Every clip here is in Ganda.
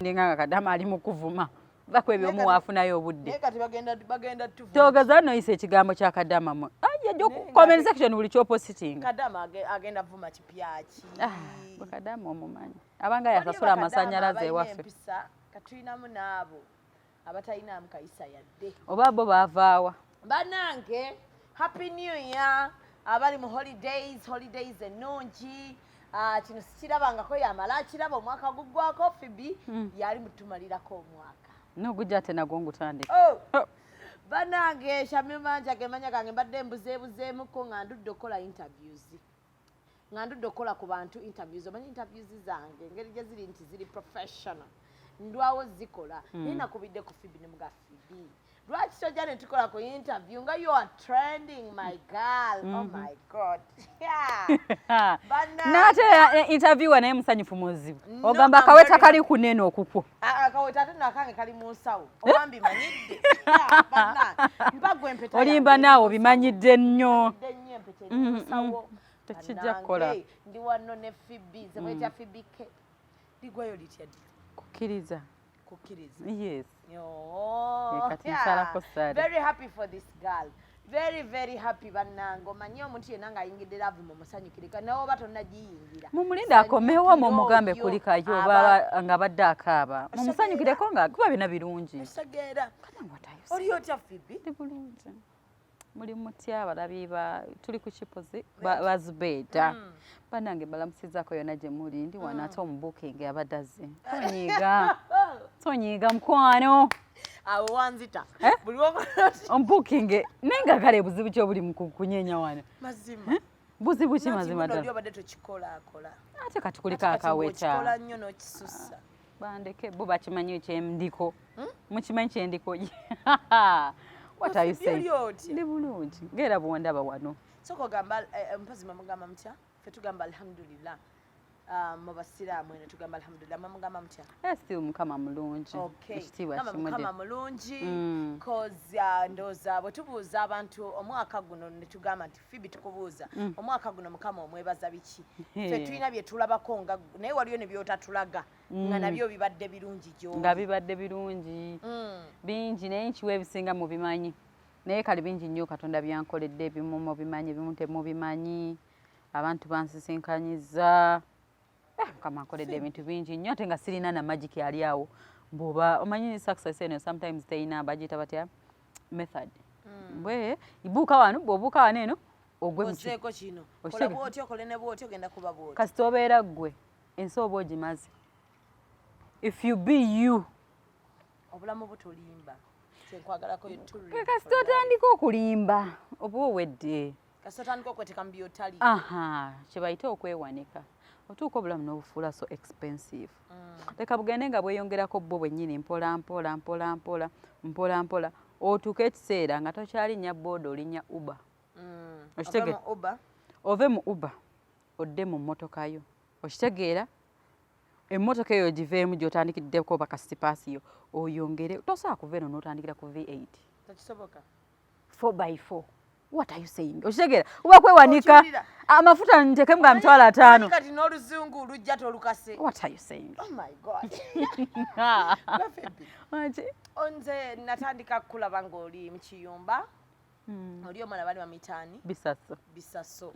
Ninga Kadama ali mu kuvuma. Bakwebyo mu wafunayo obudde. Ne kati bagenda tuvuma. Togaza no ise ekigambo kya Kadama mu. Ajja ku comment section buli ky'oppositing. Kadama agenda vuma kipyaki. Kadama omumanyi. Abanga yasasula amasanyalaze waffe. Katulinamu naabo abatayinamu kayisa yadde. Oba bo baavaawa. Banange, Happy New Year. Abali mu holidays ennungi. Kino sikirabangako yamala kiraba omwaka guggwako Phoebe yali mutumalirako omwaka. N'ogujja ate nagwo ngutandika. Banange Shamim gemanya gange mbadde mbuzeebuzeemuko nga ndudde okukola interviews. Nga ndudde okukola ku bantu interviews. Omanyi interviews zange engeri gye ziri nti ziri professional. Ndwawo zikola. Ninakubidde ku Phoebe ne muga Phoebe. Lwaki tojja ne tukola ku interview nga you are trending my girl. Oh my God. Yeah. Nate interview naye musanyufu muzibu. Ogamba akaweta kali kunene okukwo. Akaweta ate nakange kali mu nsawo. Owambi manyidde. Mpagwe empeta. Olimba naawo bimanyidde nnyo. Empeta mu nsawo. Tekijja kukola. Ndi wano ne Phoebe. Zebweta Phoebe ke. Ligwayo litya ddi? Kukkiriza. Kukkiriza. Yes. Oh, yeah. Very happy for this girl. Very, very happy banango. Manyi omuntu yenna ng'ayingidde love mu musanyukirika nawe oba tonnagiyingira. Mumulinda akomewo mu mugambe kulikayo oba nga badde akaaba. Mu musanyukireko nga kuba bina birungi. Esegeera. Oli otya Phoebe? Ndi bulungi. Muli mutya abalabi tuli ku kipozi bazubeda. Banange balamusizaako yonna gye muli ndi wano ate omubuukingi abadde azze. Tonyiiga mukwano. Awo wanzita. Buli omubuukingi nenga kale buzibu ki obuli mu kunyeenya wano. Mazima. Buzibu ki mazima ddala. Nti obadde tokikola. Ate kati kuliko akaweta. Okikola nnyo n'okisussa. Bandeke bo bakimanyi kyendiko. Mukimanyi kyendiko. What are you saying? Ndi bulungi. Ngera bwondaba wano. Soko gamba mpazi mamugamba mutya? Fe tugamba alhamdulillah. Mu basiraamu ene tugamba alhamdulillah. Mamugamba mutya? Still mukama mulungi. Ekitiibwa kimudde. Mukama mulungi. Cause ndoza bwe tubuuza abantu omwaka guno ne tugamba nti Phoebe tukubuuza. Omwaka guno mukama omwebaza biki? Fe tulina bye tulabako nga naye waliyo ne byotatulaga. Nga nabyo bibadde birungi gyo. Nga bibadde birungi. Bingi naye nkiwa ebisinga mu bimanyi. Naye kali bingi nnyo Katonda byankoledde ebimu mu bimanyi ebimu temubimanyi. Abantu bansisinkanyizza. Kama nkoledde ebintu bingi nnyo ate nga sirina na magic yali awo. Mbuba omanyi success eno sometimes teyina bagiyita batya method. Bwe ibuuka wano bw'obuuka wano eno ogwe mu kiko kino. Kola bw'oti okole ne bw'oti ogenda kuba bw'oti. Kasita obeera ggwe ensi oba ogimaze. If you be you. Obulamu butolimba. Kyenkwagalako yetuli. Kasita otandika okulimba oba owedde. Kasita otandika okweteka mu byotali. Kye bayita okwewanika. Otuuka obulamu n'obufuula so expensive. Leka bugende nga bweyongerako bo bwennyini mpola. Otuuka ekiseera nga tokyalinnya booda olinnya Uber. Okitegeera? Ove mu Uber odde mu mmotoka yo. Okitegeera? Emmotoka eyo giveemu gy'otandikiddeko bakasipaasi yo oyongere tosobola kuva eno n'otandikira ku V8. Tekisoboka. 4x4. What are you saying? Okitegeera? Uba kwewanika amafuta ntekemu ga mitwalo 5. Kati n'oluzungu lujja tolukase. What are you saying? Oh my God. Wachi? Onze natandika kulaba ng'oli mu Kiyumba. Oli omwana bali bamitaani. Bisaso.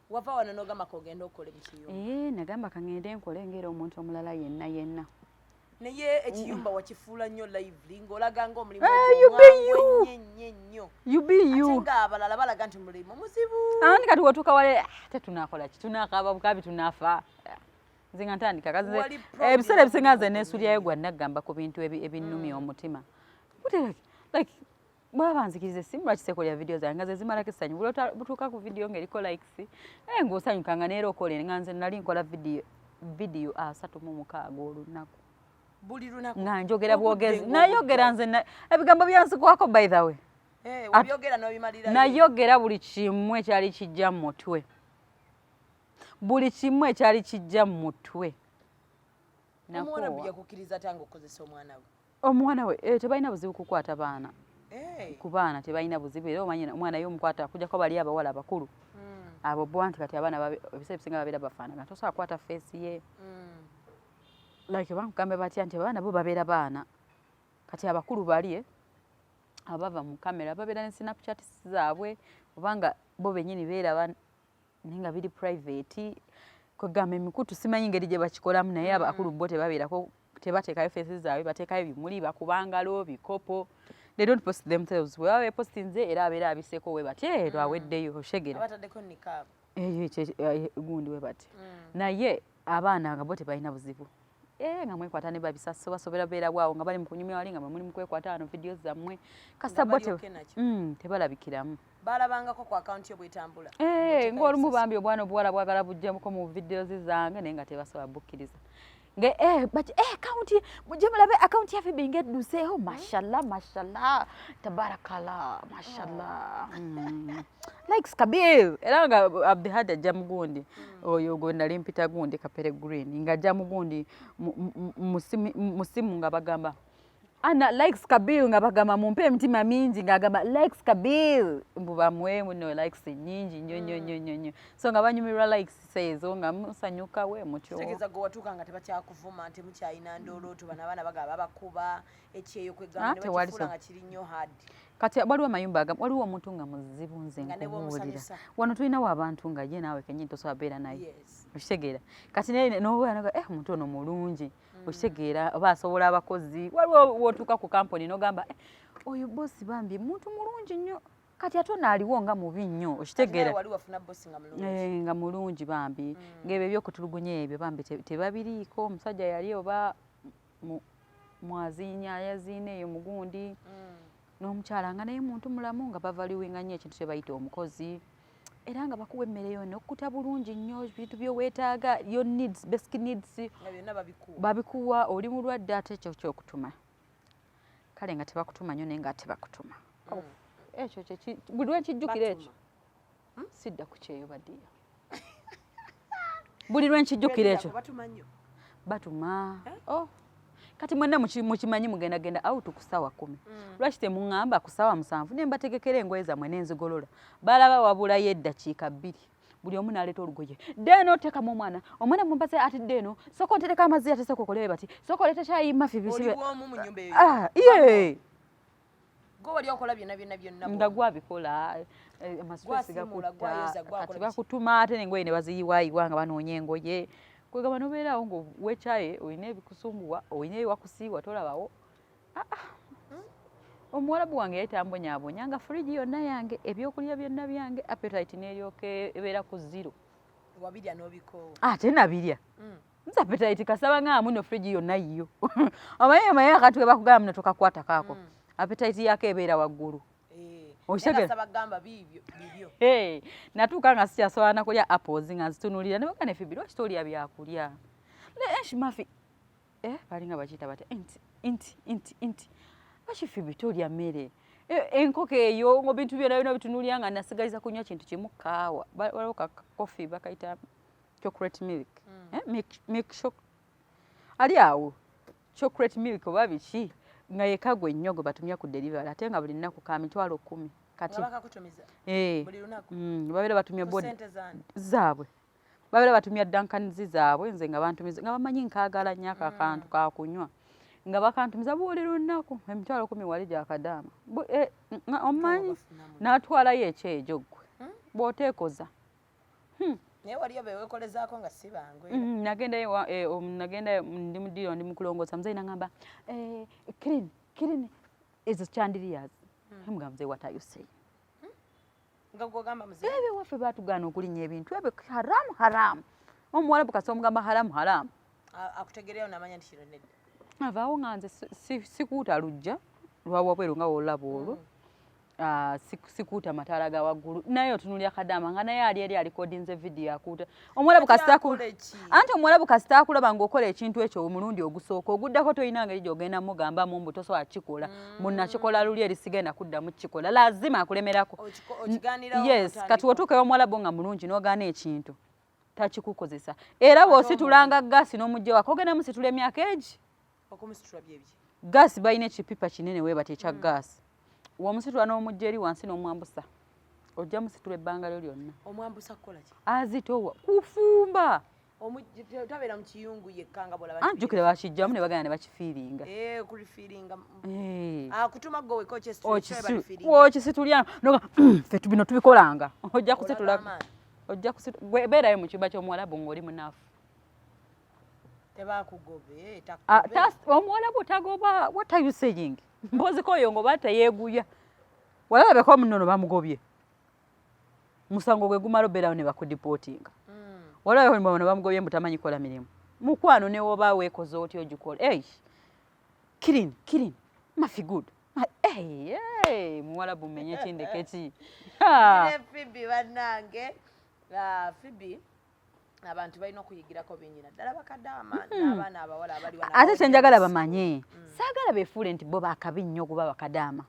Wava wano n'ogamba kogenda okole mu Kiyumba. Nagamba kangende nkole ngera omuntu omulala yenna. Naye ekiyumba wakifuula nnyo lively ng'olaga ng'omulimu nnyo. You be you. Ate ng'abalala balaga nti mulimu muzibu. Ani kati watuuka wale tetunakola ki tunaakaaba bukabi tunaafa. Nze nga ntandika kaze ebiseera ebisinga nze neesulyayo gwa nagamba ku bintu ebinnumya omutima. Like baba nzikiriza essimu lwaki sekolya video zange nga ze zimalako essanyu butuuka ku video ng'eriko likes ng'osanyuka nga neera okole nga nze nali nkola video 36 olunaku. Buli lunaku nga njogera bwogezi nayogera nze ebigambo byansikwako by the way. Wabyogera n'obimalira. Nayogera buli kimu ekyali kijja mu mutwe. Buli kimu ekyali kijja mu mutwe. Omwana bwe yakukkiriza ate ng'okozesa omwana we. Omwana we tebalina buzibu kukwata baana. Ku baana tebalina buzibu era omanyi omwana y'omukwata kujjako bali abawala abakulu. Abo bwanti kati abaana ebiseera ebisinga babeera bafaanagana tosobola kukwata face ye. like bankugambe batya nti abaana bo babeera baana kati abakulu bali abava mu kamera babeera ne Snapchat zaabwe obanga bo bennyini beeraba ninga biri private kwegamba emikutu simanyi ngeri gye bakikolamu naye abakulu bo tebabeerako tebateekayo faces zaabwe bateekayo ebimuli bakubangalo bikopo they don't post themselves we are posting ze era abeera abiseko we bati lwaweddeyo oshegera abatadeko nikab gundi we bati naye abaana nga bo tebalina buzibu nga mwekwata ne babisaso basobera beera bwawo nga bali mu kunyumya wali nga muli mu kwekwata wano videos zammwe kasa bo tebalabikiramu balabangako ku account yo bwetambula ng'olumu bambi obwana obuwala bwagala bujjamuko mu videos zange naye nga tebasobola bukkiriza but account mujje mulabe account ya Phoebe ngedduseeho mashallah tabarakallah mashallah likes kabir era nga Abdihad ajja mugundi oyo gwe nali mpita gundi kapere green nga ajja mugundi musimu nga bagamba ana likes kabir nga bagamba mumpe emitima mingi nga agamba likes kabir mbuba mwemu no likes nyingi nnyo so nga banyumirwa likes sezo nga musanyuka we mutyo tegeza go watuka nga tebakyakuvuma nti mukyayina ndolooto bana baana bagaba bakuba ekyeyo kwegamba ne bakifula nga kiri nnyo hard kati waliwo amayumba agam waliwo omuntu nga muzibu nze nkubuulira wano tulinawo abantu nga ye naawe kenyini tosobola beera naye okitegeera kati nobeera omuntu ono mulungi okitegeera oba asobola abakozi waliwo wotuuka ku kampuni nogamba oyo bosi bambi muntu mulungi nnyo kati ate onaaliwo nga mubi nnyo okitegeera nga mulungi bambi ngaebyo ebyokutulugunya ebyo bambi tebabiriiko omusajja yali oba mwaziinya yaziina eyo mugundi n'omukyala nga naye muntu mulamu nga bavaliwinga nnyo ekintu kye bayita omukozi era nga bakuwa emmere yonna okkuta bulungi nnyo ebintu byoweetaaga yo needs basic needs babikuwa oli mulwadde ate ekyo kyokutuma kale nga tebakutuma nnyo naye nga tebakutuma ekyo buli lwenkijjukira ekyo sidda ku kyeyo badiya buli lwenkijjukira ekyo batuma kati mwenna mukimanyi mugendagenda out ku ssaawa 10 lwaki temuŋŋamba ku ssaawa 7 ne mbategekera engoye zammwe n'enzigolola balaba wabulayo eddakiika 2 buli omu n'aleeta olugoye deno otekamu omwana mumpaze atidde eno sooka ontereka amazzi ate sooka okolewe bati sooka oleeta kyayi mafibisibe nga gwabikola amasitressi gakutta kati bakutuma ate n'engoye ne baziyiwaayiwa nga banoonya engoye kwegamba nobeerawo ngaowekyaye olina ebikusumbuwa olina ebiwakusiiwa tolabawo omuwalabu wange yayitambonyaabonya nga fridge yonna yange ebyokulya byonna byange appetite n'eryoka ebeera ku 0 ate nabirya nze appetite kasaba nga muno fridge yonna yiyo amaye akantu ke bakugamba muno tokakwata kaako appetite yako ebeera waggulu natuuka nga sikyasobola nakulya apples nga nzitunulira ne bagane Phoebe lwaki tolya byakulya mafi balinga bakiyita bati inti lwaki Phoebe tolya mmere enkoko eyo bintu byonna byonna bitunulira nga nasigaliza kunywa kintu kimu kaawa waliwo kakofi bakayita chocolate milk milk shock ali awo chocolate milk oba biki nga yekagwe nnyo gwe batumya ku delivery ate nga buli nnaku ka mitwalo 10 kati babeera batumya bodi zaabwe babeera batumya dankanizi zaabwe nze nga bantumiza nga bamanyi nkaagala nnyo ako akantu kakunywa nga bakantumiza buli lunaku emitwalo 10 wali gyakadaama omanyi n'atwalayo ekyejo gwe bw'oteekoza naye waliyo bewekolezaako nga si bangu nagenda ndi mudiro ndi mukulongoosa muzeyi nagamba clean is chandeliers mugamba muzeyi what are you saying nga gwogamba muzeyi ebyo waffe baatugaana okulinnya ebintu ebyo haramu omuwalabu kasi omugamba haramu akutegereyo namanya nti kino nedda avaawo nga nze sikuuta lujja lwawabweru nga wolaba olwo sikuuta mataala ga waggulu naye otunulya Kadama nga naye ali eri alikodinze video akuuta anti omuwalabu kasita akulaba ng'okola ekintu ekyo omulundi ogusooka oguddako tolina ngeri gy'ogenda mugamba mumbu tosobola kikola munnakikola luli eri sigenda kuddamu kikola lazima akulemerako yes kati wotuukeyo omuwalabu nga mulungi n'ogaana ekintu takikukozesa era bw'ositulanga gaasi n'omujja wako ogenda musitula emyaka egi gaasi balina ekipipa kinene weebata ekya gaasi womusitula n'omujja eri wansi n'omwambusa ojja musitula ebbanga lyo lyonna omwambusa kukola ki azitowa kufumba tabeera mu kiyungu yekka nga bwolaba anjukira bakijjamu ne bagenda ne bakifiiringa kulifiiringa kutuma gwe weka okisitulya ffe bino tubikolanga ojja kusitula beerayo mu kiyumba ky'omuwalabu ng'oli munaafu tebakugobe omuwalabu tagoba what are you saying mboziko oyo ng'oba teyeeguya walabeko omunono bamugobye musango gwe gumala obeerawo ne bakudipootinga walabeko ne bamugobye mutamanyi kola mirimu mukwano ne woba weekoze otyo ogikola kirin mafi good muwalabu menye kindeke ki Phoebe bannange Phoebe abantu balina okuyigirako bennyina ddala bakadama n'abaana abawala abali ate kyenjagala bamanye saagala beefuule nti bo bakabi nnyo okuba bakadaama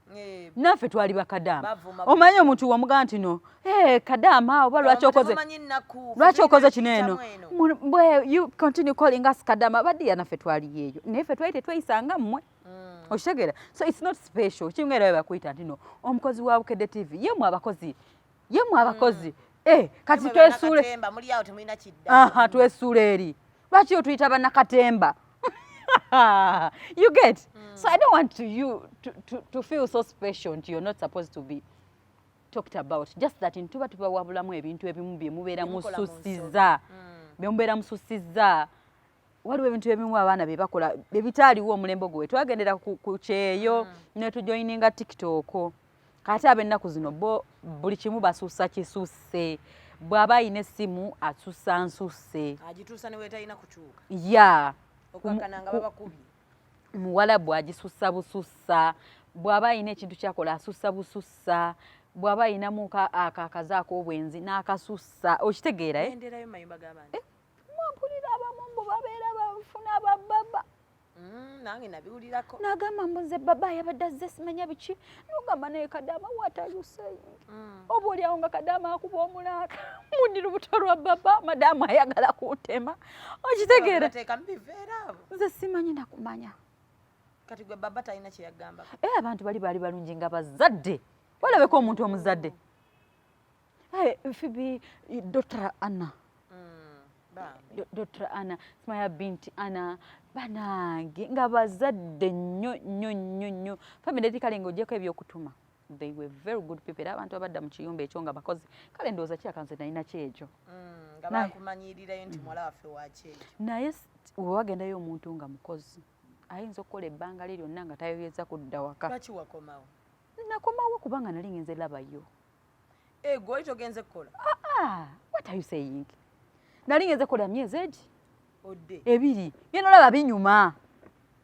naffe twali bakadaama omanye omuntu wamugamba nti no kadaama oba lwaki okoze kino eno you continue calling us kadaama baddiya naffe twali yeeyo naye ffe twali tetweyisanga mmwe okitegeera so it's not special kimwera we bakuyita nti no omukozi wa Bukedde TV yemu abakozi kati twesuule eri lwaki otuyita bannakatemba you get so I don't want to feel so special nti you're not supposed to be talked about just that ntuba tubawabulamu ebintu ebimu byemubeera mususiza waliwo ebintu ebimu abaana byebakola bebitaaliwo omulembe gwe twagendera ku kyeyo ne tujoininga TikTok kati ab'ennaku zino bo buli kimu basuusa kisuuse bw'aba ayina essimu asusa nsusse agituusa ne weetalina kukyuka okukkananga babakubye muwalabu agisussa busussa bw'aba ayina ekintu kyakola asussa busussa bw'aba ayinamu akazaako obwenzi n'akasussa okitegeera enderayo mayumba g'abantu mpulira abamu mbu babeera bafuna bababa nange nabiwulirako nagamba mbuze baba yabadde azze simanya biki nogamba naye kadaama what are you saying oba oliawo nga kadaama akuba omulaaka mundi lubuto lwa baba madamu ayagala kuntema okitegeera nze simanyi nakumanya kati gwe baba talina kyeyagamba abantu bali balungi nga bazadde walabeko omuntu omuzadde Phoebe Dr. Anna Dr. Anna Smaya binti Anna banange nga bazadde nnyo family kale ng'ogyeko ebyokutuma they were very good people abantu abadda mu kiyumba ekyo nga bakozi kale ndowooza kyakanze nalina kyekyo nga bakumanyirirayo nti muwala waffe wakyekyo naye wewagendayo omuntu nga mukozi ayinza okukola ebbanga lye lyonna nga tayoyeza kudda waka lwaki wakomawo nakomawo kubanga nali ngenze labayo gwe oli togenze kukola what are you saying nali ngenze kukola myezi egi odde ebiri ngenda olaba binyuma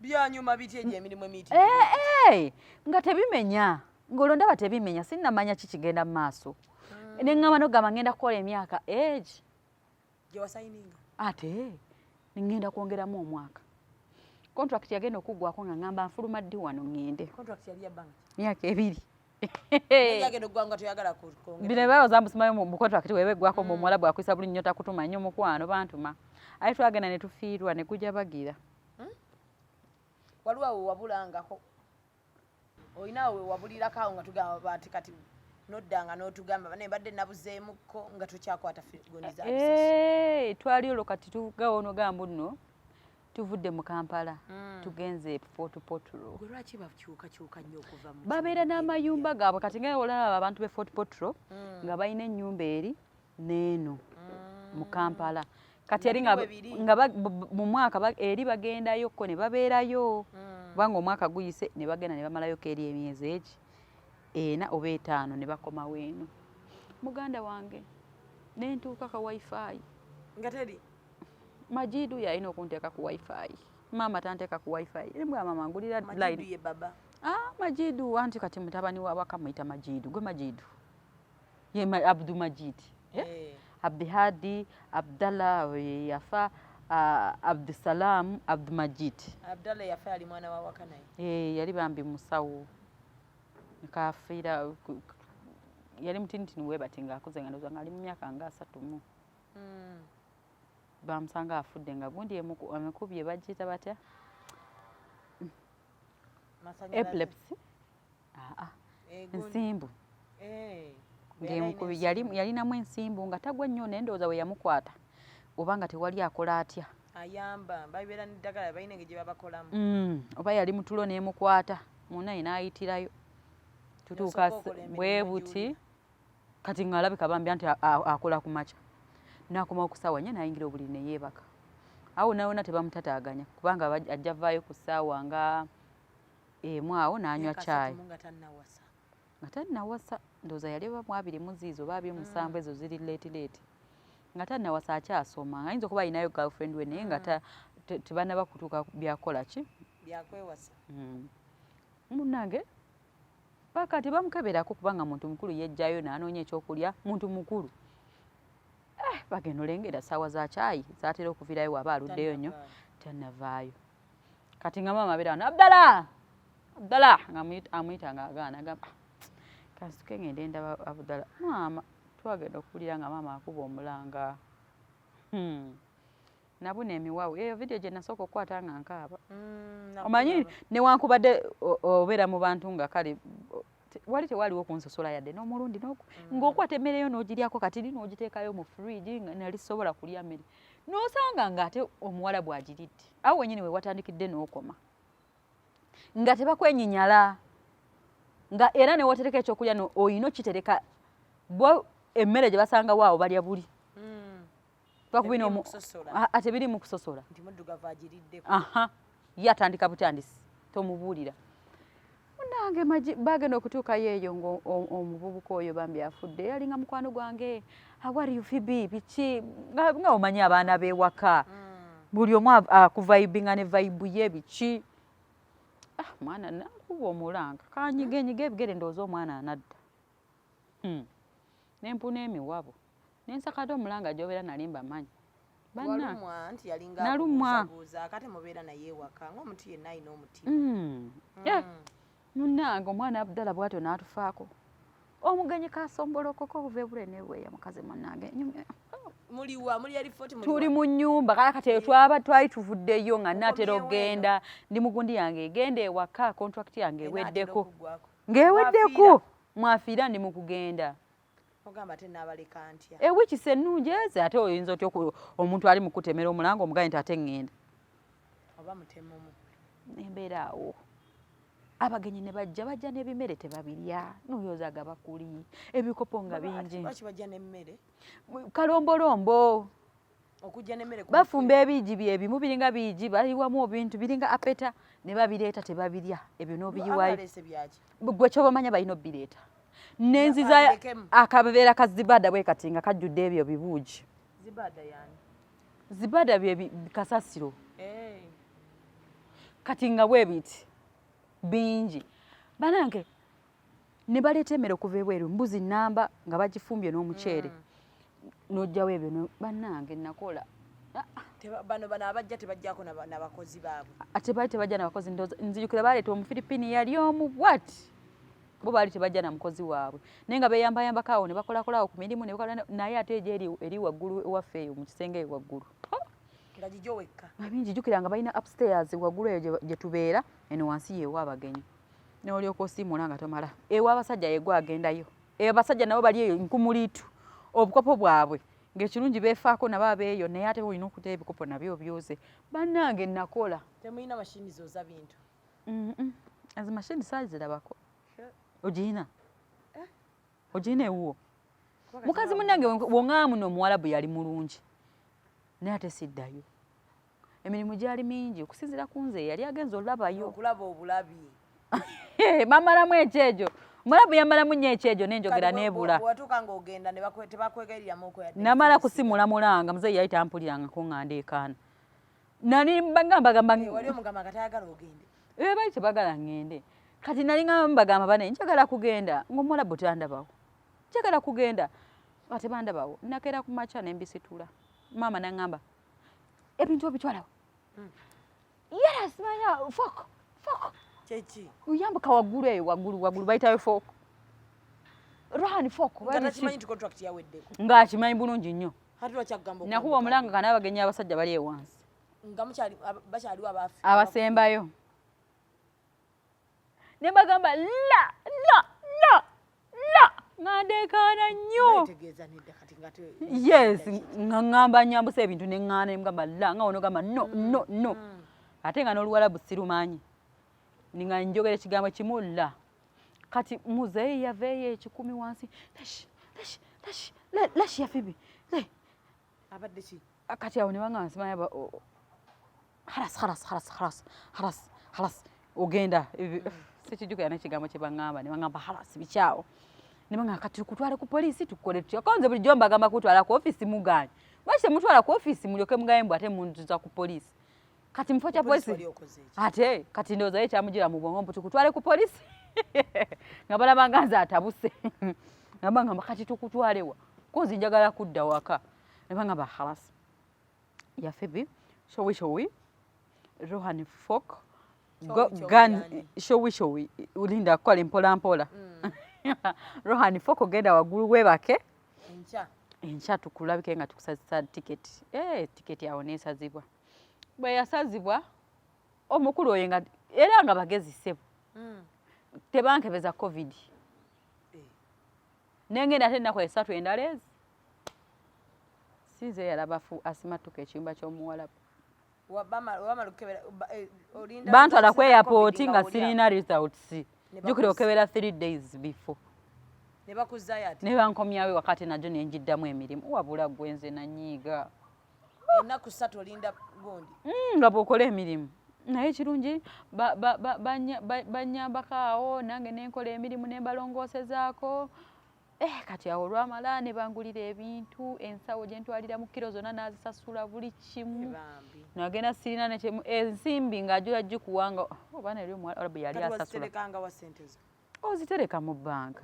byanyuma biti egyo emirimu emiti nga tebimenya ng'olondaba tebimenya sinnamanya kikigenda mu maaso neŋŋamba nogamba ngenda kukola emyaka egi gye wasayininga ate ngenda kwongeramu omwaka contract yagenda okuggwako nga ŋŋamba nfuluma ddi wano ŋŋende contract yali yabbanga myaka ebiri yagenda okuggwanga toyagala kwongera bino ebayoza mbusimayo mu contract webeggwako mu omuwala bwakuyisa buli nnyo takutuma nnyo mukwano bantuma aye twagenda ne tufiirwa ne kujja bagira waliwo awo wabulangako olinawo wewabulirako awo nga tugamba banti kati noddanga n'otugamba naye mbadde nabuzeemuko nga tokyakwata gondiza twali olwo kati tugawo nogamba nno tuvudde mu Kampala tugenze Fort Portal lwaki bakyukakyuka nnyo okuva mu babeera n'amayumba gaabwe kati nga olaba abantu be Fort Portal nga balina ennyumba eri n'eno mu Kampala kati yali nga mu mwaka eri bagendayokko ne babeerayo kubanga omwaka guyise ne bagenda ne bamalayoko eri emyezi egi 4 oba 5 ne bakomawo eno muganda wange nentuuka ka wifi nga teri Majidu yalina okunteeka ku wifi maama tanteeka ku wifi embwa mama ngulira line ye baba Majidu anti kati mutabani wa bakamuyita Majidu gwe Majidu ye Abdul Majid Abdihadi Abdallah yafa Abdusalam Abdumajid Abdallah yafa yali mwana wa wakanaye yali bambi musawo nkafiira yali mutinitini webati ng'akuze nga ndoza ng'ali mu myaka nga 3 bamusanga afudde nga gundi emikubye bagiyita batya epilepsy ensimbu ng'emukubi yalinamu ensimbu nga tagwa nnyo naye ndowooza we yamukwata obanga tewali akola atya ayamba babeera n'eddagala balina engeri gye babakolamu oba yali mutulo n'emukwata munaye n'ayitirayo tutuuka bwe buti kati ng'alabika bambya nti akola ku makya n'akomawo ku ssaawa 4 n'ayingira obuliri ne yeebaka awo nawona tebamutataaganya kubanga ajja vaayo ku ssaawa nga emu awo n'anywa caayi nga tannawasa ndowooza yali oba mu 2 muziizo oba 2 musanvu ezo ziri leetileeti nga tannawasa akyasoma ayinza okuba alinayo girlfriend we naye nga tebanaba kutuuka byakola ki byakwewasa munnange paka tebamukeberako kubanga muntu mukulu yejjayo n'anoonya ekyokulya muntu mukulu bagenda olengera ssaawa za caayi zaatera okuvirayo waba aluddeyo nnyo tannavaayo kati nga maama abeera wano Abdala nga amuyita nga agaana agamba kasituke ngende ndaba Abdala maama twagenda okuwulira nga maama akuba omulanga nabuna emiwawu eyo vidiyo gye nasooka okukwata nga nkaaba omanyi newankubadde obeera mu bantu nga kale wali tewaliwo kunsosola yadde n'omulundi ng'okwata emmere yo n'ogiryako kati n'ogiteekayo mu fridge nga nalisobola kulya mmere n'osanga ng'ate omuwala bw'agiridde awo wennyini we watandikidde n'okoma nga tebakwenyinyala nga era ne wotereka ekyokulya oyina okitereka bo emmere gye basangawo awo balya buli ate biri mu kusosola ye atandika butandisi tomubuulira munange bagenda okutuukayo eyo ng'omuvubuka oyo bambi afudde yalinga mukwano gwange awariyo Phoebe biki nga omanyi abaana b'ewaka buli omu akuvaibinga ne vaibu ye biki mwana nakuba omulanga kanyigenyiga ebigere ndowooza omwana anadda nempuna emiwabo nensakate omulanga gy'obeera nalimba manyi nalumwa munnange omwana Abdala bwatyo n'atufaako omugenyi kasombolokoko obuve bulene bweya mukazi munnange tuli mu nnyumba kala kati twali tuvuddeyo nga naatera okgenda ndi mugundi yange egenda ewaka contract yange eweddeko ng'eweddeko mwafiira ndi mu kugenda ewiki ennungi eze ate oyinza otya omuntu ali mu kutemera omulanga omuganye nti ate ŋŋenda embeera awo abagenyi ne bajja n'ebimere tebabirya n'oyozaaga bakuli ebikopo nga bingi kalombolombo bafumba ebiigi byebimu biringa biigi baliwamu ebintu biringa apeta ne babireeta tebabirya ebyo n'obiyiwayo gwe kyobamanya balina obireeta nenziza akabeera ka zibada bwe kati nga kajjudde ebyo bibuugi zibada bye kasasiro kati nga bwe biti bingi banange ne baleeta emmere okuva ebweru mbuzi nnamba nga bagifumbye n'omuceere n'ojjawo ebyo bannange nakola bano abajja tebajjako n'abakozi baabwe ate baali tebajja n'abakozi nzijukira baleeta omufiripiini yali omu bwati bo baali tebajja na mukozi waabwe naye nga beeyambayambako awo ne bakolakolaawo ku mirimu naye ate egyo eri waggulu ewaffe eyo mu kisenge eyo waggulu nga gijjo wekka njijukira nga balina upstairs waggulu eyo gye tubeera eno wansi yeewa abagenyi n'olyoka osiimuula nga tomala ewa abasajja yegwe agendayo abasajja nabo bali eyo nkumuliitu obukopo bwabwe ng'ekirungi beefaako nabo abeeyo naye ate olina okuteeba ebikopo nabyo obyoze bannange nakola temulina mashini zooza bintu ezo mashini saazirabako ogirina ogirina ewuwo mukazi munnange wongaa muno omuwalabu yali mulungi naye ate siddayo emirimu gyali mingi okusinziira ku nze yali agenza olabayo okulaba obulabi bamalamu ekyejo omulabu yamalamu nnyo ekyejo n'enjogera n'ebula bwatuuka ng'ogenda tebakwegayiriramo namala kusimula mulanga muzeeyi yali tampulirangako nga ndeekaana nali bagamba wali omugamba nga tayagala ogende bali tebagala ngende kati nali nga mbagamba bane njagala kugenda ng'omulabu tandabawo njagala kugenda ate bandabawo nakeera ku makya nembisitula maama naŋŋamba ebintu obitwalawo yera simanya fooko kyeki uyambuka waggulu eyo waggulu bayitayo fooko rwani fooko ng'akimanyi bulungi nnyo nakuba omulanga kana abagenyi abasajja bali ewansi abasembayo ne bagamba la ngandekana nnyo yes ngamba nyambusa ebintu neŋŋaana emugamba la nga ono gamba no ate nga n'oluwalabu sirumanyi nga njogera ekigambo kimu la kati muzeeyi yaveeyo ekikumi wansi lashi ya Phoebe abadde ki kati awo ne banga nsimanya halas ogenda sikijjukira n'ekigambo kye baŋŋamba ne baŋŋamba halas bikyawo ne banga kati tukutwale ku poliisi tukole tutya konze bulijjo mbagamba kutwala ku ofiisi mugaanyi lwaki temutwala ku ofiisi mulyoke mugaye mbw ate muntuza ku poliisi kati mufo kya poliisi ate kati ndowooza ye kyamugira mu bwongo mbu tukutwale ku poliisi nga balabanga nze atabuse nga bangamba kati tukutwalewa konzi njagala kudda waka ne bangamba halas ya Phoebe showi rohan folk gan showi ulinda kukola mpola rohan folk ogenda waggulu webake enkya tukulabike nga tukusazisa tiketi tiketi yawo neesazibwa bwe yasazibwa omukulu oyo nga era nga bagezi ssebo tebankebeza covid nengenda ate ennaku esatu endala ezi sinze yalabafu asimatuka ekiyumba ky'omuwalabu bantwala ku airport nga sirina results jjukira okebera 3 days before ne bankomyawo wakati najo nenjiddamu emirimu wabula gwenze nanyiiga ennaku 3 olinda gundi nga bw'okola emirimu naye ekirungi banyambako awo nange nenkola emirimu nembalongoosezaako kati awo olwamala ne bangulira ebintu ensawo gye ntwalira mu kiro zonna n'azisasula buli kimu nagenda sirina nekyemu ensimbi ng'ajula gikuwanga obaana eri omuwalabu yali asasula ozitereka mu bbanka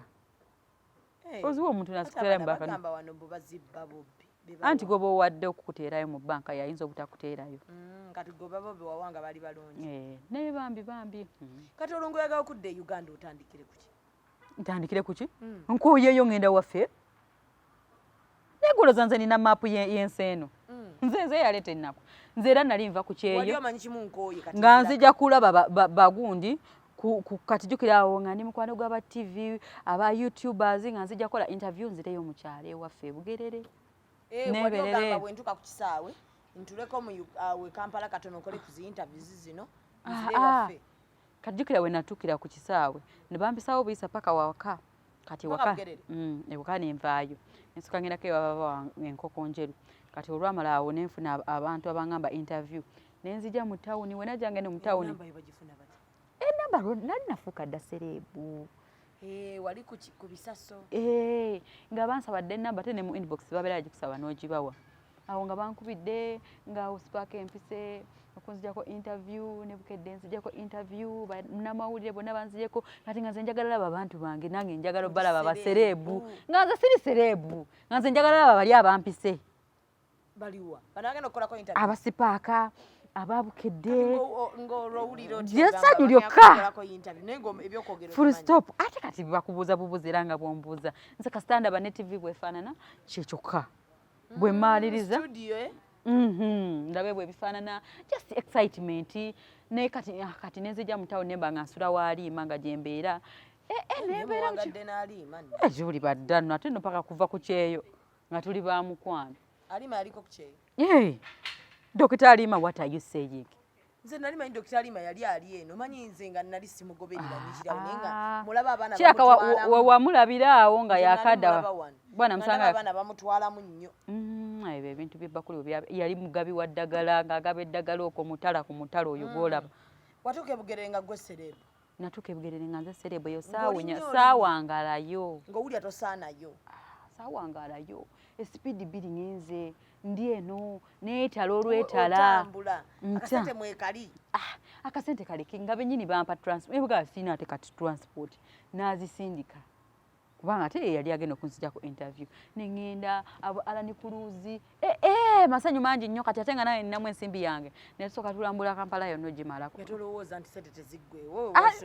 oziwa omuntu nazitera mu bbanka anti goba owadde okukuteerayo mu bbanka yayinza obutakuteerayo naye bambi kati olwo oyagala okudda e Uganda otandikire kuki ntandikire kuki nkuyeeyo ngenda waffe negoloza nze nina maapu y'ensi eno nze yaleeta ennaku nze era nali nva ku kyeyo nga nzija kulaba bagundi kati jjukira awo nga ndi mukwano gw'aba TV aba YouTubers nga nzija kukola interview nzireyo mukyalo ewaffe Bugerere neberere bwentuka ku kisaawe ntuleko mu Kampala katono okole ku zi interviews zino nzire waffe kajjukira we natukira ku kisaawe ne bampisawo buyisa paka waka kati waka ewaka nenvaayo nensuka ngendako ewababa enkoko njeru kati olwamala awo nenfuna abantu abangamba interview nenzija mu tawuni we najja ngende mu tawuni enamba nali nafuuka dda sereebu wali ku bisaso nga bansabadde enamba ate ne mu inbox babeera yagikusaba n'ogibawa awo nga bankubidde ngaawo sipaaka empise okunzijako interview ne bukedde nzijako interview namawulire bonna banzijeko kati nga nze njagala laba abantu bange nange njagala obalaba basereebu nga nze siri sereebu nga nze njagala laba bali abampise baliwa banagenda okukolako interview abasipaaka ababukedde jesanyu lyokka full stop ate kati bakubuuza bubuuza era nga bwombuuza nze kasitanda ba NTV bwefaanana kyekyokka bwe mmaliriza ndabe bwe bifaanana just excitement ne kati nenzija mu town nemba nga nsula waaliima nga gyembeera juli baddano ate no paka kuva ku kyeyo nga tuli ba mukwano Alima aliko ku kyeyo Dr. Alima, what are you saying? Nze nali manyi Dr. Alima yali ali eno manyi nze nga nali simugoberera njira wenga mulaba abana kyaka wamulabira awo nga yakadda bwana msanga abana bamutwala mu nnyo ebyo ebintu by'ebbakuli yali mugabi wa ddagala ng'agaba eddagala okwo mutala ku mutala oyo gwolaba watuuka Bugerere nga gwe serebu natuuka Bugerere nga nze serebu eyo saawangalayo ng'owulya tosaanayo saawangalayo espeed billing nze ndi eno neetala olwetala akasente mwekali akasente kaleke nga bennyini bampa transport ebuga sina ate kati transport nazisindika kubanga ate yali agenda okunzijako interview nengenda alani kuluzi masanyu mangi nnyo kati ate nga naye ninamu ensimbi yange nesooka tulambula Kampala yonna ogimalako yatolowooza nti sente teziggwewo ate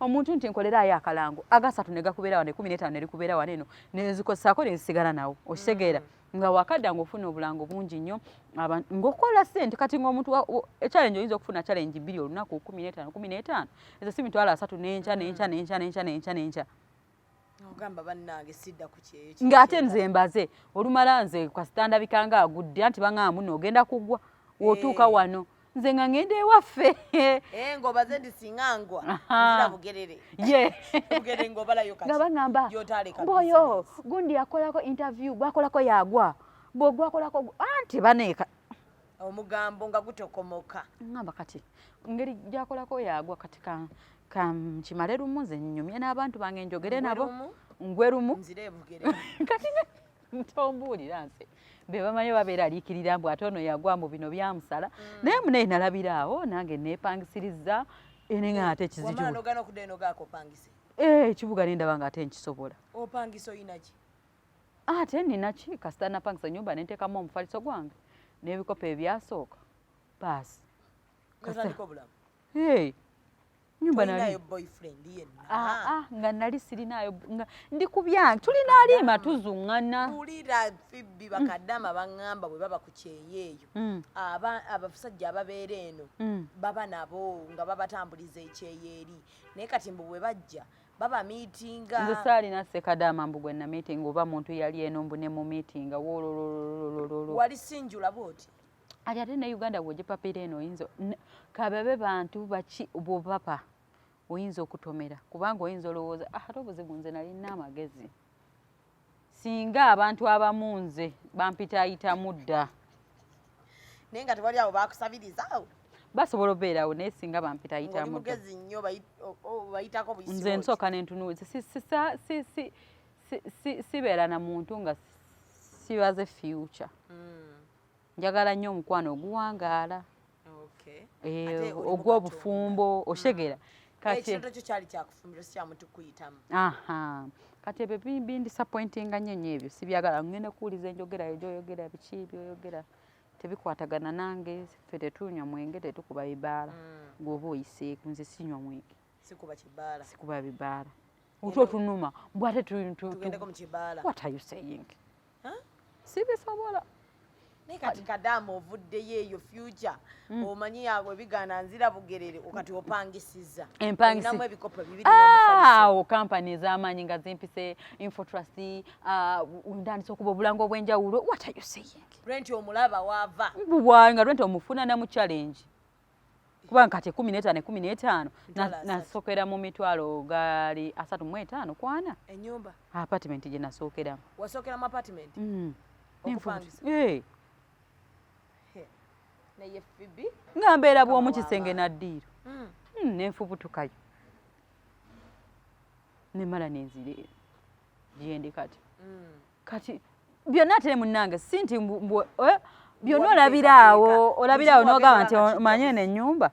omuntu nti nkolerayo akalango agasatu ne gakubeera wano 15 ne likubeera wano eno nezikosaako nensigala nawo okitegeera nga wakadda ng'ofuna obulango bungi nnyo ng'okola ssente kati ng'omuntu challenge oyinza okufuna challenge 2 olunaku 15 ezo si mitwalo 3 n'enkya ogamba bannange sidda ku kyeyo ng'ate nze mbaze olumala nze kasitanda bikanga agudde anti baŋŋamba muno ogenda kugwa w'otuuka wano nze nga ngenda ewaffe ng'obaze ndi singangwa nzira bugerere bugerere ng'obalayo kati nga baŋŋamba mboyo gundi yakolako interview gwakolako yagwa bw'ogwakolako anti baneeka omugambo nga gutokomoka ngamba kati ngeri gyakolako yagwa kati kimale lumu nze nnyumye n'abantu bange njogere nabo ngwe lumu kati ntombuulira nze be bamanyi babeera aliikirira mbw ate ono yagwa mu bino byamusala naye munaye nalabira awo nange neepangisiriza enenga ate ekibuga nendaba nga ate nkisobola ate ninaki kasita napangisa nyumba nenteekamu omufaliso gwange n'ebikopo ebyasooka baasi nyumba nga nali sirinayo ndi ku byange tulina aliima tuzuŋŋana ulira Phoebe bakadama baŋŋamba bwe baba ku kyeyeeyo abasajja ababeera eno baba nabo nga babatambuliza ekyeyeeri naye kati mbu bwe bajja baba miitinga nze saalina Sekadama mbu gwe na miitinga oba muntu yali eno mbu ne mu miitinga wolololololo wali sinjula bwoti ate ne Uganda bw'ogipapira eno oyinza kababe bantu baki bw'obapa oyinza okutomera kubanga oyinza olowooza ate obuzibu nze nalina amagezi singa abantu abamu nze bampitaayitamu dda naye nga tewali abo bakusabirizawo basobola obeerawo naye singa bampitaayitamu mugezi nnyo bayitako buyisi nze nsooka nentunuuliza sibeera na muntu nga sibaze future njagala nnyo omukwano oguwangaala ogw'obufumbo oshegera ekirooto kyo kyali kyakufumbiro si kyamuntu kuyitamu kati ebyo bindisappointinga nnyo nnyo ebyo sibyagala ngenda kuwuliza enjogera gyoyogera biki byoyogera tebikwatagana nange ffe tetunywa mwenge tetukuba bibaala ng'oba oyiseeku nze sinywa mwenge sikuba bibaala otwo tunuma bwate tugendeko mu kibaala what are you saying sibisobola kati Kadama ovuddeyo eyo future omanyi yawe bigaana nzira bugerere okati opangisiza empangisizamu ebikopo bibiri n'omufaliso kampani ez'amaanyi nga zimpise Infotrust ndandise okuba obulango obw'enjawulo what are you saying renti omulaba waava bubwanga renti omufuna na mu challenge kubanga kati 15 nasookera mu mitwalo gaali 35 kwana ennyumba apartment gye nasookeramu wasookera mu apartment okupangisa naye Phoebe nga mbeera bw'omu kisenge naddiiro nenfubutukayo nemala nenzire gyendi kati byonna ate munnange si nti byonna olabiraawo n'ogamba nti omanye eno ennyumba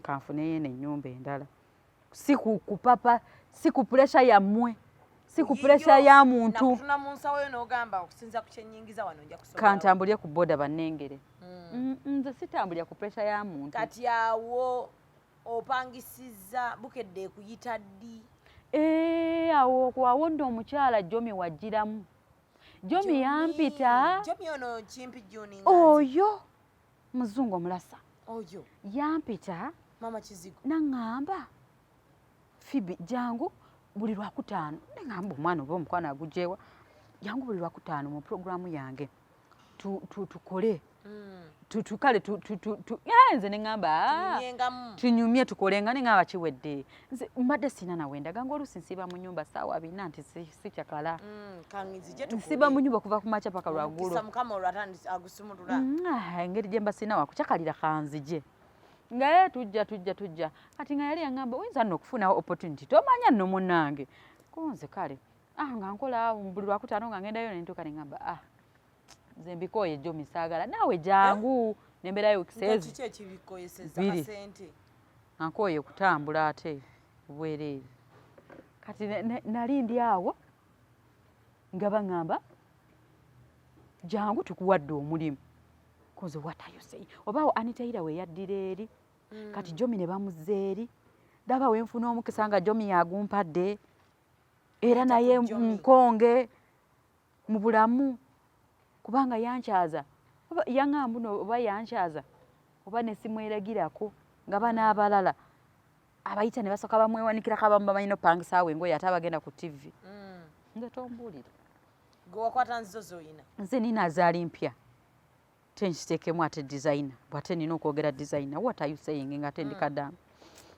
kanfuneyo eno ennyumba endala si kupapa si ku puresha yammwe si ku puresha ya muntu nakutuna mu nsawo yo n'ogamba okusinza ku kyennyingiza wano nja kusobola kantambulye ku boda bannengere nze sitambulya ku puresha ya muntu kati awo opangisiza bukedde ekuyita ddi awo nno omukyala Jomi wajjiramu Jomi yampita Jomi ono kimpi Juni oyo muzungu omulasa oyo yampita mama kizigo naŋŋamba Phoebe jangu buli lwakutaano neŋŋamba omwana oba omukwano agujeewa jangu buli lwakutaano mu programu yange tukole kale nze neŋŋamba tunyumye tukolenga neŋŋamba kiwedde nze mbadde sina nawe ndaga ng'oluusi nsiiba mu nyumba ssaawa 4 nti sikyakala nsiiba mu nyumba kuva ku makya paka lwaggulo engeri gye mba sina wakukyakalira kanzije nga ye tujja kati nga yali yaŋŋamba oyinza nno okufuna opportunity tomanya nno munnange kunze kale nga nkola buli lwakutaano nga ngendayo nentuuka neŋŋamba nze mbikooye Jomi saagala naawe jangu nemberayo biri ankooye kutambula ate bwereere kati nali ndi awo nga baŋŋamba jangu tukuwadde omulimu koze what are you saying obaawo Anitaira we yaddira eri kati Jomi ne bamuzza eri daba wenfuna omukisa nga Jomi yagumpadde era naye nkonge mu bulamu kubanga yankyaza yaŋŋamba no oba yankyaza oba ne simweragirako nga banaabalala abayita ne basoka bamwewanikira kabamba mayino pangisa awe ngoye atabagenda ku TV nze tombulira gwe wakwata nzo zoyina nze nina azaali mpya tenkitekemu ate designer bwate nina okwogera designer what are you saying nga ate ndi Kadama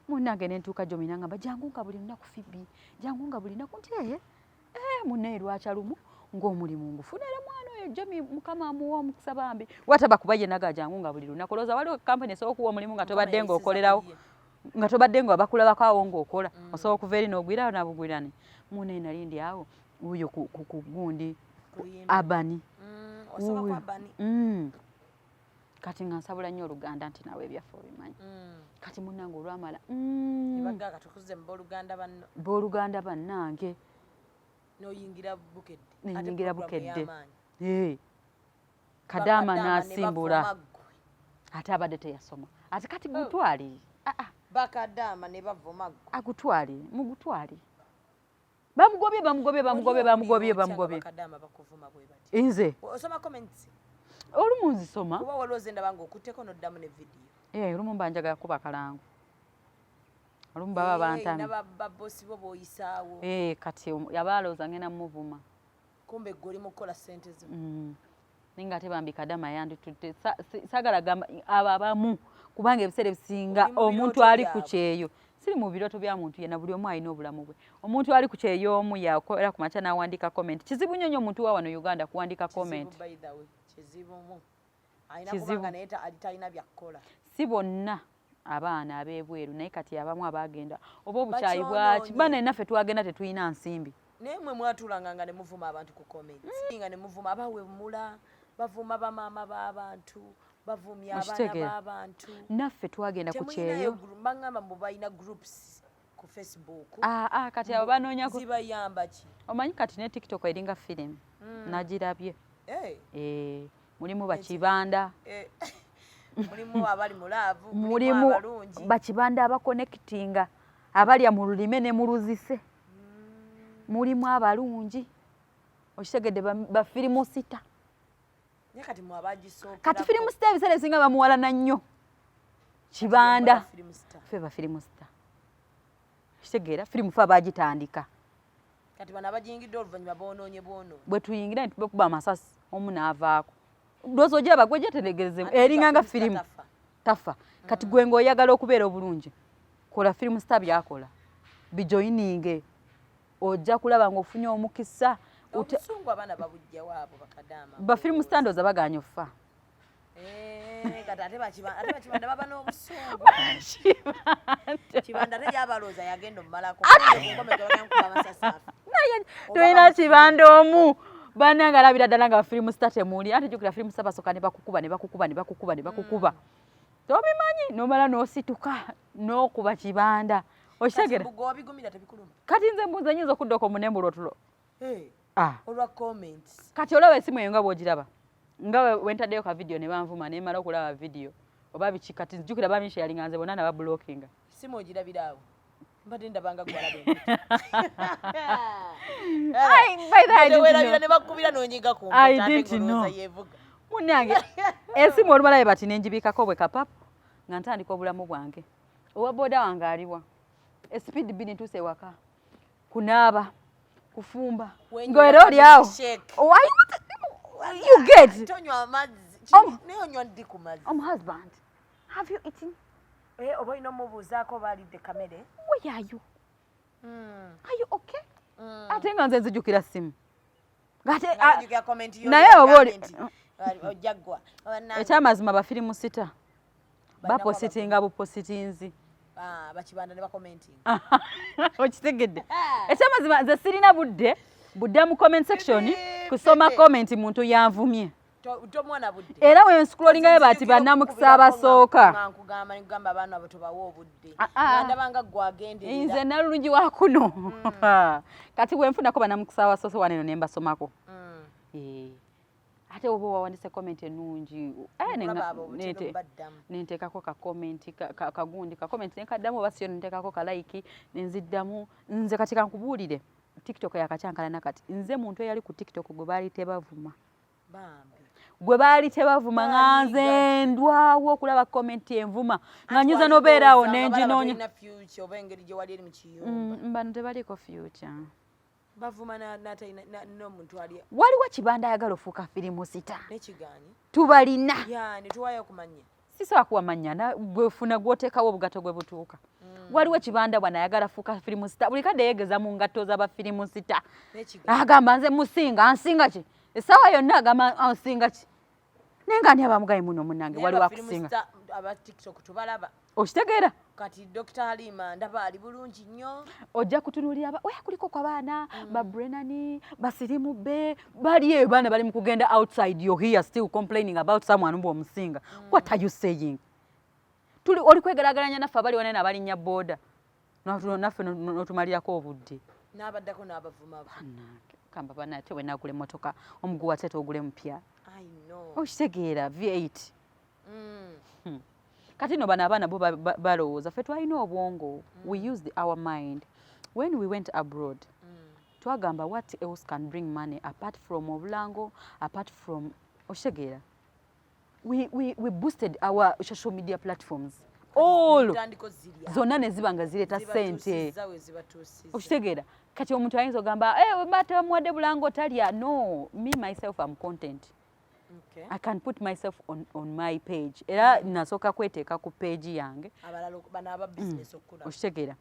munange nentuuka gyomina ngamba jangu nga buli lunaku Phoebe jangu nga buli lunaku nti munnaye lwacha lumu ng'omulimu ngufunire mwana oyo Jami mukama amuwa omukisa bambi wataba kuba ye naga jangu nga buli lunaku loza waliwo kampani esobola okuwa omulimu nga tobadde ng'okolerawo nga tobadde ng'abakulabako awo ng'okola osobola okuva eri n'ogwirawo n'abugwirane munnaye nali ndi awo uyo ku gundi abani kati nga nsabula nnyo Oluganda nti nawe ebyaffe obimanyi kati munnange olwamala booluganda bannange n'oyingira bukedde Kadama n'asimbula ate abadde teyasoma ate kati gutwali bakadama ne bavuma agutwali mugutwali bamugobye bakadama bakuvuma bwe bati nze osoma comments olumu nzisoma kuba waloze ndabanga okutteko n'oddamu ne video olumu mbanjaga kuba kalangu olumu baba bantami babbosi bo boyisaawo kati yabalooza ngenda muvuma kumbe goli mukola sente zo ninga ate bambi Kadama yanditutte sagala gamba abamu kubanga ebiseera ebisinga omuntu ali ku kyeyo siri mu biroto bya muntu yena buli omu alina obulamu bwe omuntu ali ku kyeyo omu yakolera ku makya n'awandika comment kizibu nnyo nnyo omuntu wa wano Uganda kuwandika comment si bonna abaana ab'ebweru naye kati abamu abagenda oba obukyayi bwaki bana naffe twagenda tetulina nsimbi naye mwe mwatulanga nga ne muvuma abantu ku comments nga ne muvuma abawemula bavuma bamaama b'abantu bavumya abaana b'abantu naffe twagenda ku kyeyo bangamba mbu balina groups ku Facebook kati abo banoonya zibayamba ki omanyi kati ne TikTok eringa film nagirabye mulimu bakibanda mulimu abali mulaavu mulimu bakibanda abakonectinga abalya mu lulime ne mu luzise mulimu abalungi okitegedde bafirimu sita kati firimu sita ebiseera ebisinga bamuwalana nnyo kibanda fe bafirimu sita kitegeera firimu fe abagitandika kati bano abagiyingidde oluvannyuma boonoonye bwe tuyingira ne tubekuba amasasi omu n'avaako ndowooza ogiraba gwe gyeteregerezemu eringa nga firimu tafa kati gwe ng'oyagala okubeera obulungi kola firimu sita byakola bijoyininge ojja kulaba ng'ofunye omukisa obusungu abaana babujja waabo bakadama bafirimu standards abaganya offa kati ate bakibanda baba n'obusungu kibanda teyabaloza yagenda omumalako toyina kibanda omu bananga alabira ddala nga bafirimu sita temuli ate jjukira firimu sita basooka ne bakukuba tobimanyi nomala n'osituka n'okuba kibanda okitegera kati nze mbuuza nyinza okuddako omunembulwa otulo olwa comments kati olaba esimu eyo nga bw'ogiraba nga wentaddeyo ka video ne banvuma ne mala okulaba video oba biki kati nzijukira bamisha yalinga nze bonna naba blockinga simu ogirabiraawo mbadde ndabanga gwalabe ne bakubira n'onyiga ku yevuga munange esimu olumalayo bati nenjibikako bwe kapapu nga ntandika obulamu bwange owa boda wange aliwa espeed bini ntuse waka kunaaba kufumba ngoera oli awo you get tonywa amazzi neonywa ndi ku mazzi husband have you eaten oba ino mubuuzaako balidde kamere where are you are you okay ate nga nze nzijukira simu naye oba oli ekyamazima bafirimu sita bapositinga bupositinzi bakibanda ne bakomenting okitegedde ekyamazima nze sirina budde mu comment section kusoma comment muntu yanvumye tomwana budde era we scrollingayo bati bannamukisa abasooka nkugamba abaana abo tobawa obudde ndabanga gwagenderera nze nalulungi wa kuno kati bwe nfunako bannamukisa abasoose waneno ne mbasomako ate oba wawandise comment ennungi nenteekako ka comment kagundi ka comment nenkaddamu oba siyo nenteekako ka like nenziddamu nze kati kankubuulire TikTok yakacyankalana kati nze muntu eyali ku TikTok gwe baali tebavuma gwe baali tebavuma nga nze ndwawo okulaba komenti envuma nga nyuza n'obeeraawo nenginoonya mbano tebaliko future waliwo kibanda ayagala ofuuka firimu sita tubalina sisobola kuwa mannya gwefuna gwoteekawo obugato gwe butuuka waliwo ekibanda bwana ayagala fuuka firimu sita buli kadde yeegeza mu ngatto z'abafirimu sita agamba nze musinga ansinga ki essaawa yonna agamba ansinga ki naye nga ani abamugaye muno munnange waliwo akusinga okitegeera kati Dr. Halima ndaba ali bulungi nnyo ojja kutunuulira oya kuliko kwa baana ba Brenani basirimu be bali eyo baana bali mu kugenda outside you're here still complaining about someone mbu omusinga what are you saying tuli oli kwegerageranya naffe abali wane n'abalinnya booda naffe n'otumalirako obudde n'abaddako n'abavuma kamba bana tewe nagula emmotoka omuguwa tete ogule mupya okitegeera V8 kati no bana abaana bo balowooza ffe twalina obwongo we used our mind when we went abroad twagamba what else can bring money apart from obulango apart from okitegeera we boosted our social media platforms all zonna ne ziba nga zireeta ssente okitegeera kati omuntu ayinza ogamba batebamuwadde bulango talya no me myself am content I can put myself on my page era nasooka kweteeka ku page yange okitegeera